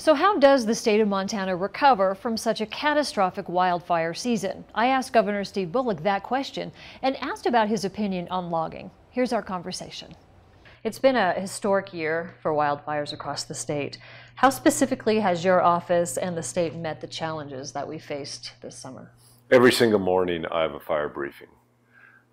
So how does the state of Montana recover from such a catastrophic wildfire season? I asked Governor Steve Bullock that question and asked about his opinion on logging. Here's our conversation. It's been a historic year for wildfires across the state. How specifically has your office and the state met the challenges that we faced this summer? Every single morning I have a fire briefing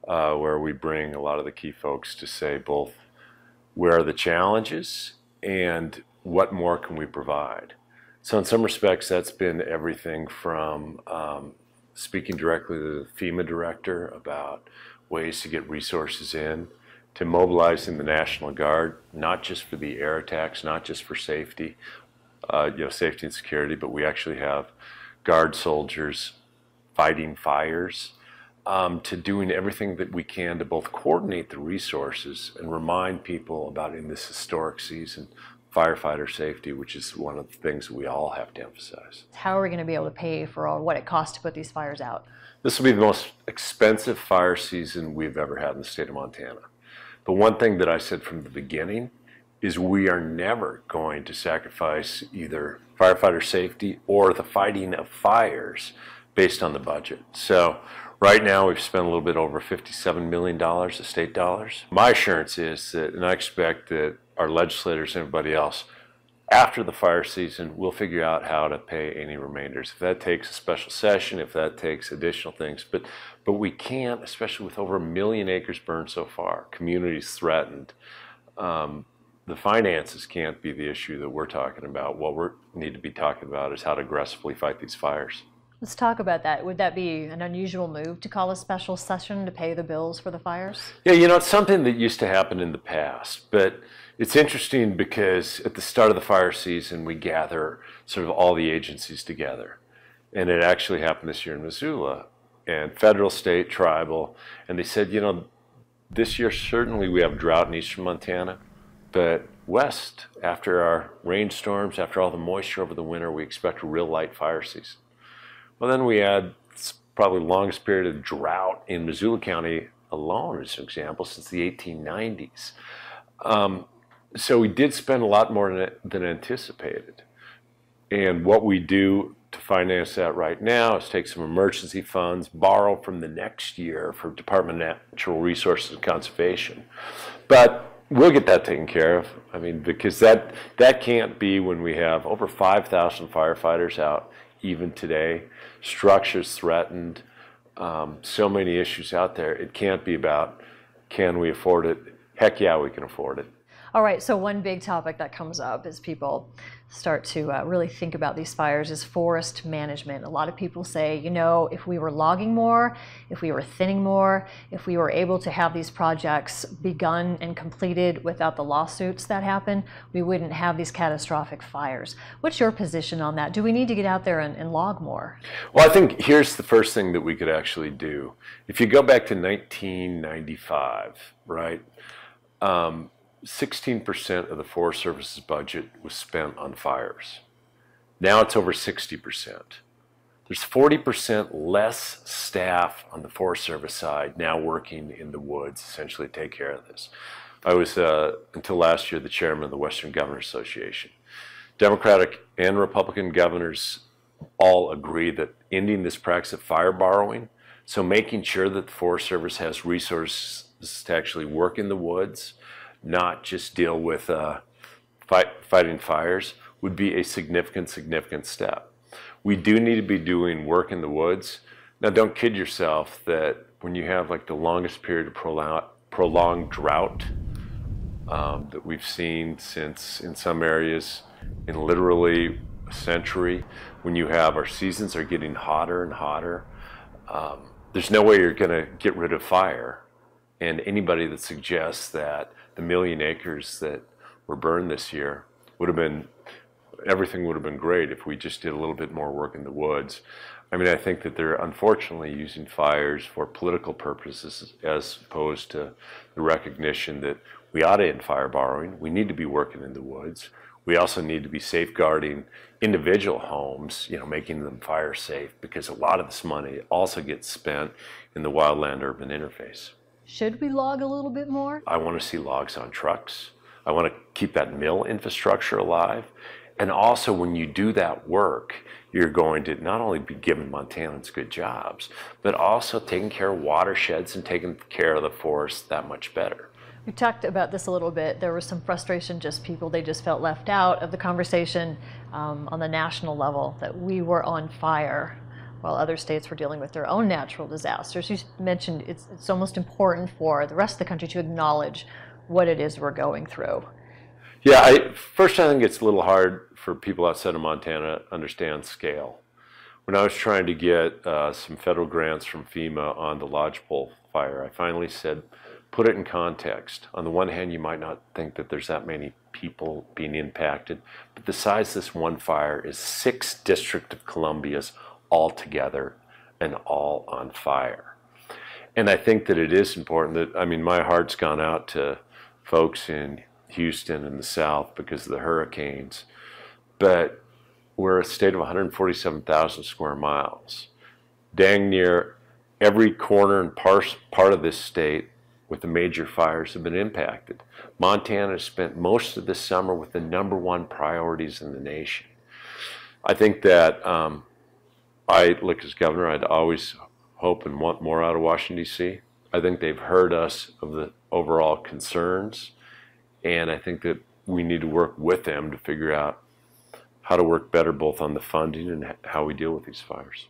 where we bring a lot of the key folks to say both where are the challenges and what more can we provide. So in some respects that's been everything from speaking directly to the FEMA director about ways to get resources in, to mobilizing the National Guard, not just for the air attacks, not just for safety, safety and security, but we actually have Guard soldiers fighting fires, to doing everything that we can to both coordinate the resources and remind people about, in this historic season, firefighter safety, which is one of the things that we all have to emphasize. How are we going to be able to pay for all what it costs to put these fires out? This will be the most expensive fire season we've ever had in the state of Montana. But one thing that I said from the beginning is we are never going to sacrifice either firefighter safety or the fighting of fires based on the budget. So right now we've spent a little bit over $57 million of state dollars. My assurance is that, and I expect that our legislators and everybody else, after the fire season, we'll figure out how to pay any remainders. If that takes a special session, if that takes additional things, but we can't, especially with over 1 million acres burned so far, communities threatened. The finances can't be the issue that we're talking about. What we need to be talking about is how to aggressively fight these fires. Let's talk about that. Would that be an unusual move to call a special session to pay the bills for the fires? Yeah, it's something that used to happen in the past, but it's interesting because at the start of the fire season, we gather sort of all the agencies together. And it actually happened this year in Missoula, and federal, state, tribal, and they said, this year certainly we have drought in eastern Montana, but west, after our rainstorms, after all the moisture over the winter, we expect a real light fire season. Well, then we had probably the longest period of drought in Missoula County alone, as an example, since the 1890s. So we did spend a lot more than anticipated. And what we do to finance that right now is take some emergency funds, borrow from the next year for Department of Natural Resources and Conservation. But we'll get that taken care of. Because that can't be when we have over 5,000 firefighters out even today, structures threatened, so many issues out there. It can't be about, can we afford it? Heck yeah, we can afford it. All right, so one big topic that comes up as people start to really think about these fires is forest management. A lot of people say, if we were logging more, if we were thinning more, if we were able to have these projects begun and completed without the lawsuits that happen, we wouldn't have these catastrophic fires. What's your position on that? Do we need to get out there and log more? Well, I think here's the first thing that we could actually do. If you go back to 1995, right? 16% of the Forest Service's budget was spent on fires. Now it's over 60%. There's 40% less staff on the Forest Service side now working in the woods, essentially to take care of this. I was, until last year, the chairman of the Western Governors Association. Democratic and Republican governors all agree that ending this practice of fire borrowing, so making sure that the Forest Service has resources to actually work in the woods, not just deal with fighting fires, would be a significant step. We do need to be doing work in the woods. Now, don't kid yourself that when you have like the longest period of prolonged drought that we've seen since, in some areas, in literally a century, when you have our seasons are getting hotter and hotter, there's no way you're going to get rid of fire. And anybody that suggests that the 1 million acres that were burned this year everything would have been great if we just did a little bit more work in the woods. I think that they're unfortunately using fires for political purposes as opposed to the recognition that we ought to end fire borrowing. We need to be working in the woods. We also need to be safeguarding individual homes, making them fire safe, because a lot of this money also gets spent in the wildland-urban interface. Should we log a little bit more? I want to see logs on trucks. I want to keep that mill infrastructure alive. And also when you do that work, you're going to not only be giving Montanans good jobs, but also taking care of watersheds and taking care of the forest that much better. We talked about this a little bit. There was some frustration, they just felt left out of the conversation on the national level, that we were on fire while other states were dealing with their own natural disasters. You mentioned it's almost important for the rest of the country to acknowledge what it is we're going through. Yeah, first I think it's a little hard for people outside of Montana to understand scale. When I was trying to get some federal grants from FEMA on the lodgepole fire, I finally said, put it in context. On the one hand, you might not think that there's that many people being impacted, but the size of this one fire is 6 District of Columbias all together and all on fire. And I think that it is important that, I mean, my heart's gone out to folks in Houston and the South because of the hurricanes, but we're a state of 147,000 square miles. Dang near every corner and part of this state with the major fires have been impacted. Montana has spent most of this summer with the #1 priorities in the nation. I think that I, look, as governor, I'd always hope and want more out of Washington, D.C. I think they've heard us of the overall concerns, and I think that we need to work with them to figure out how to work better both on the funding and how we deal with these fires.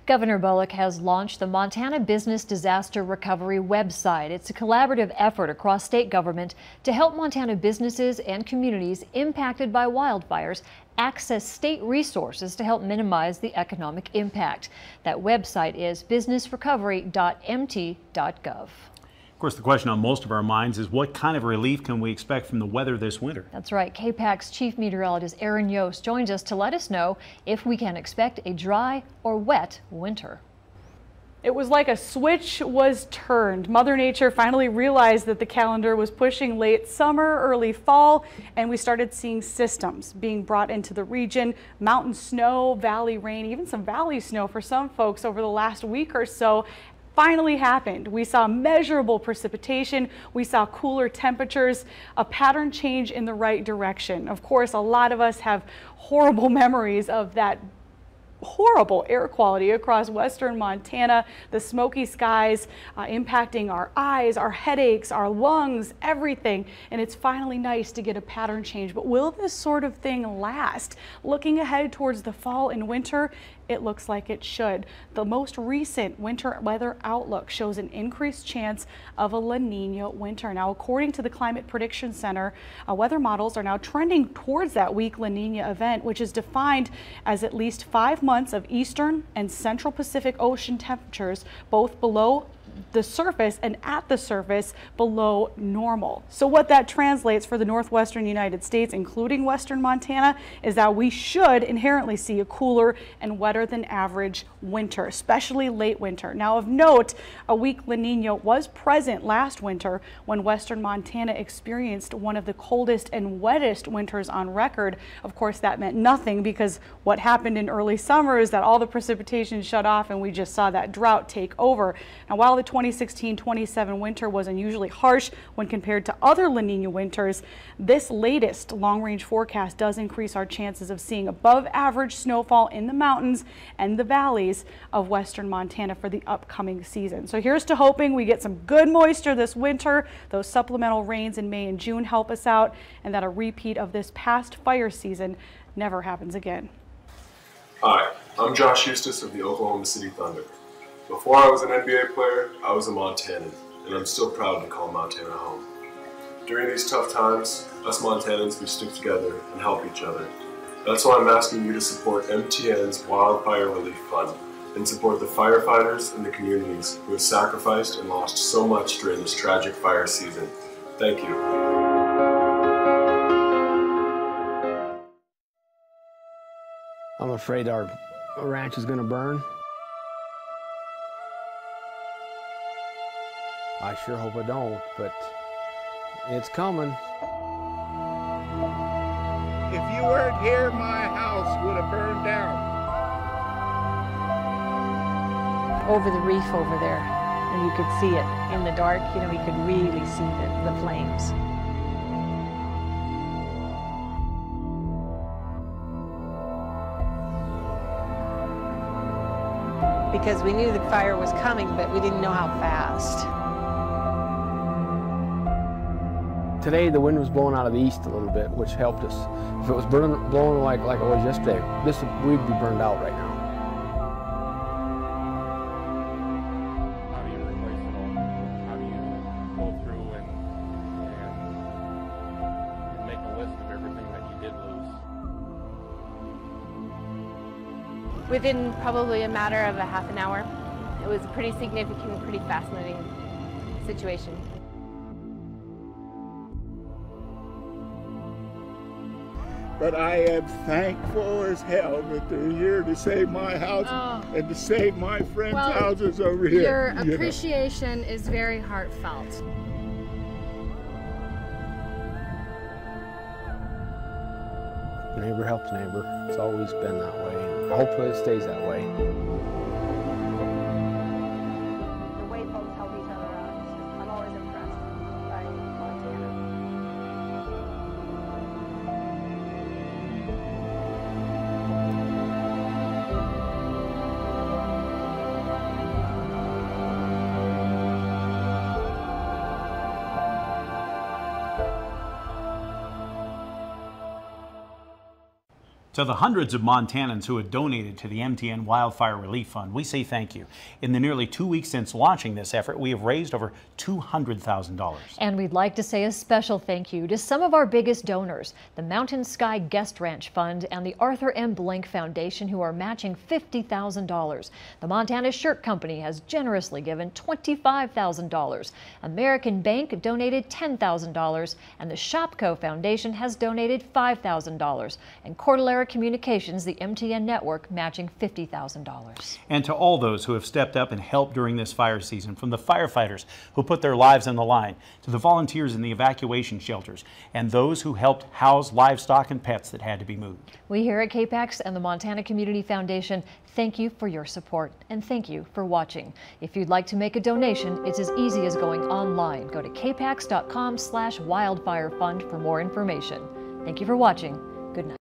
Governor Bullock has launched the Montana Business Disaster Recovery website. It's a collaborative effort across state government to help Montana businesses and communities impacted by wildfires access state resources to help minimize the economic impact. That website is businessrecovery.mt.gov. Of course, the question on most of our minds is what kind of relief can we expect from the weather this winter? That's right. KPAX Chief Meteorologist Aaron Yost joins us to let us know if we can expect a dry or wet winter. It was like a switch was turned. Mother Nature finally realized that the calendar was pushing late summer, early fall, and we started seeing systems being brought into the region. Mountain snow, valley rain, even some valley snow for some folks over the last week or so finally happened. We saw measurable precipitation, we saw cooler temperatures, a pattern change in the right direction. Of course, a lot of us have horrible memories of that horrible air quality across western Montana, the smoky skies impacting our eyes, our headaches, our lungs, everything. And it's finally nice to get a pattern change. But will this sort of thing last? Looking ahead towards the fall and winter, it looks like it should. The most recent winter weather outlook shows an increased chance of a La Nina winter. Now, according to the Climate Prediction Center, weather models are now trending towards that weak La Nina event, which is defined as at least 5 months of eastern and central Pacific Ocean temperatures, both below the surface and at the surface below normal. So what that translates for the northwestern United States, including western Montana, is that we should inherently see a cooler and wetter than average winter, especially late winter. Now, of note, a weak La Nina was present last winter when western Montana experienced one of the coldest and wettest winters on record. Of course, that meant nothing because what happened in early summer is that all the precipitation shut off and we just saw that drought take over. Now, while the 2016-27 winter was unusually harsh when compared to other La Nina winters, this latest long-range forecast does increase our chances of seeing above average snowfall in the mountains and the valleys of western Montana for the upcoming season. So here's to hoping we get some good moisture this winter, those supplemental rains in May and June help us out, and that a repeat of this past fire season never happens again. Hi, I'm Josh Eustace of the Oklahoma City Thunder. Before I was an NBA player, I was a Montanan, and I'm still proud to call Montana home. During these tough times, us Montanans, we stick together and help each other. That's why I'm asking you to support MTN's Wildfire Relief Fund and support the firefighters and the communities who have sacrificed and lost so much during this tragic fire season. Thank you. I'm afraid our ranch is going to burn. I sure hope I don't, but it's coming. If you weren't here, my house would have burned down. Over the reef over there, and you could see it in the dark, you know, you could really see the flames. because we knew the fire was coming, but we didn't know how fast. Today the wind was blowing out of the east a little bit, which helped us. If it was blowing like it was yesterday, we'd be burned out right now. How do you replace it all? How do you go through and make a list of everything that you did lose? Within probably a matter of a half an hour. It was a pretty significant, pretty fascinating situation. But I am thankful as hell that they're here to save my house and to save my friends' houses over here. Your appreciation is very heartfelt. Neighbor helps neighbor. It's always been that way, and hopefully it stays that way. The way folks help each other out, I'm always impressed by Montana. To the hundreds of Montanans who have donated to the MTN Wildfire Relief Fund, we say thank you. In the nearly 2 weeks since launching this effort, we have raised over $200,000. And we'd like to say a special thank you to some of our biggest donors, the Mountain Sky Guest Ranch Fund and the Arthur M. Blank Foundation, who are matching $50,000. The Montana Shirt Company has generously given $25,000. American Bank donated $10,000, and the Shopco Foundation has donated $5,000. And Cordillera Communications, the MTN network, matching $50,000. And to all those who have stepped up and helped during this fire season, from the firefighters who put their lives on the line, to the volunteers in the evacuation shelters, and those who helped house livestock and pets that had to be moved. We here at KPAX and the Montana Community Foundation thank you for your support, and thank you for watching. If you'd like to make a donation, it's as easy as going online. Go to kpax.com/wildfirefund for more information. Thank you for watching. Good night.